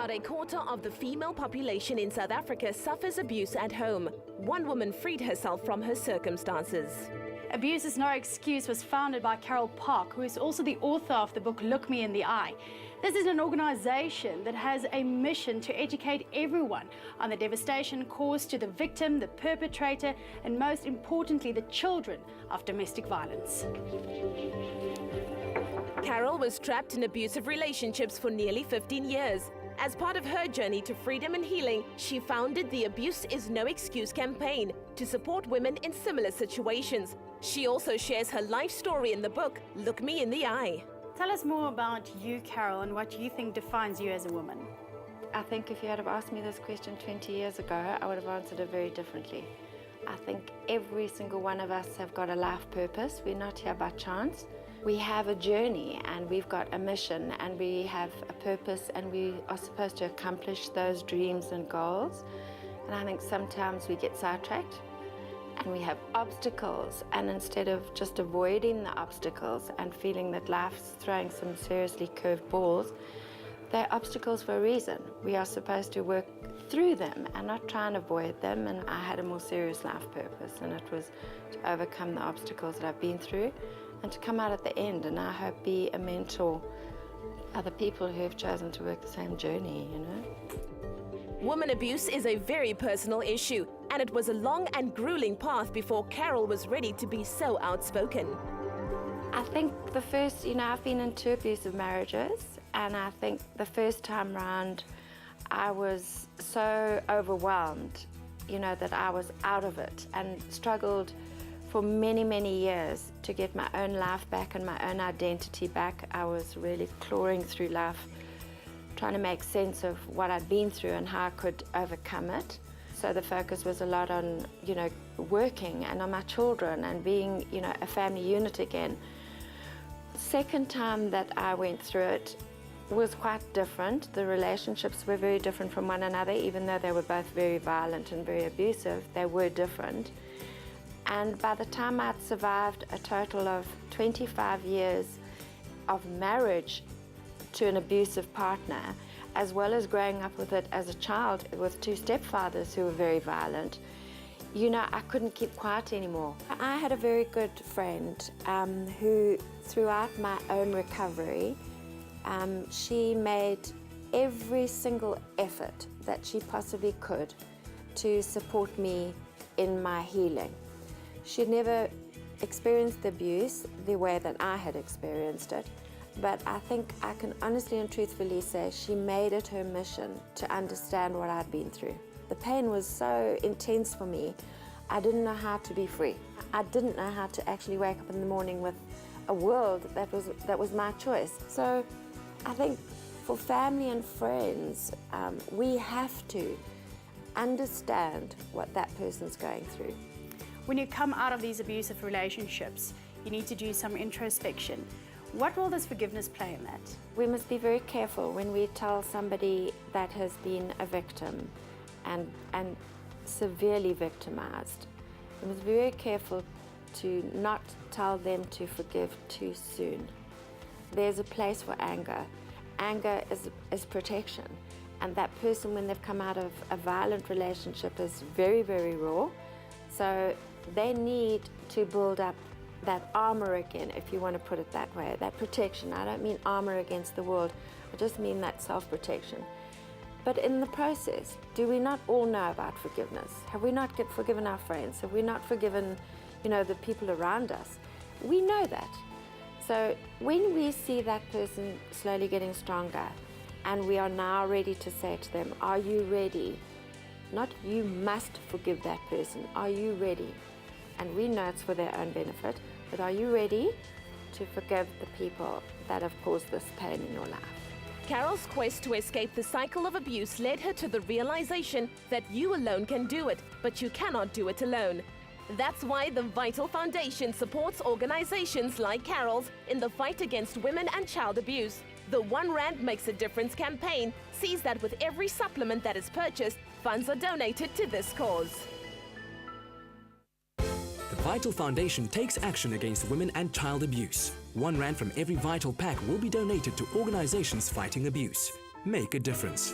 About a quarter of the female population in South Africa suffers abuse at home. One woman freed herself from her circumstances. Abuse is No Excuse was founded by Caryl, who is also the author of the book Look Me in the Eye. This is an organization that has a mission to educate everyone on the devastation caused to the victim, the perpetrator, and most importantly, the children of domestic violence. Caryl was trapped in abusive relationships for nearly 15 years. As part of her journey to freedom and healing, she founded the Abuse is No Excuse campaign to support women in similar situations. She also shares her life story in the book, Look Me in the Eye. Tell us more about you, Caryl, and what you think defines you as a woman. I think if you had have asked me this question 20 years ago, I would have answered it very differently. I think every single one of us have got a life purpose. We're not here by chance. We have a journey and we've got a mission and we have a purpose and we are supposed to accomplish those dreams and goals. And I think sometimes we get sidetracked and we have obstacles, and instead of just avoiding the obstacles and feeling that life's throwing some seriously curved balls, they're obstacles for a reason. We are supposed to work through them and not try and avoid them. And I had a more serious life purpose, and it was to overcome the obstacles that I've been through and to come out at the end, and I hope be a mentor to other people who have chosen to work the same journey, you know. Woman abuse is a very personal issue, and it was a long and grueling path before Caryl was ready to be so outspoken. I think the first, I've been in 2 abusive marriages, and I think the first time round I was so overwhelmed, that I was out of it and struggled for many, many years to get my own life back and my own identity back. I was really clawing through life, trying to make sense of what I'd been through and how I could overcome it. So the focus was a lot on, working and on my children and being, a family unit again. Second time that I went through it was quite different. The relationships were very different from one another, even though they were both very violent and very abusive, they were different. And by the time I'd survived a total of 25 years of marriage to an abusive partner, as well as growing up with it as a child with 2 stepfathers who were very violent, I couldn't keep quiet anymore. I had a very good friend who, throughout my own recovery, she made every single effort that she possibly could to support me in my healing. She'd never experienced abuse the way that I had experienced it, but I think I can honestly and truthfully say she made it her mission to understand what I'd been through. The pain was so intense for me, I didn't know how to be free. I didn't know how to actually wake up in the morning with a world that was my choice. So I think for family and friends, we have to understand what that person's going through. When you come out of these abusive relationships, you need to do some introspection. What role does forgiveness play in that? We must be very careful when we tell somebody that has been a victim and severely victimized. We must be very careful to not tell them to forgive too soon. There's a place for anger. Anger is protection. And that person, when they've come out of a violent relationship, is very, very raw. So they need to build up that armor again, if you want to put it that way, that protection. I don't mean armor against the world, I just mean that self-protection. But in the process, do we not all know about forgiveness? Have we not forgiven our friends? Have we not forgiven, the people around us? We know that. So when we see that person slowly getting stronger, and we are now ready to say to them, are you ready? Not you must forgive that person, are you ready? And we know it's for their own benefit, but are you ready to forgive the people that have caused this pain in your life? Caryl's quest to escape the cycle of abuse led her to the realization that you alone can do it, but you cannot do it alone. That's why the Vital Foundation supports organizations like Caryl's in the fight against women and child abuse. The 1 Rand Makes a Difference campaign sees that with every supplement that is purchased, funds are donated to this cause. The Vital Foundation takes action against women and child abuse. 1 Rand from every Vital pack will be donated to organizations fighting abuse. Make a difference.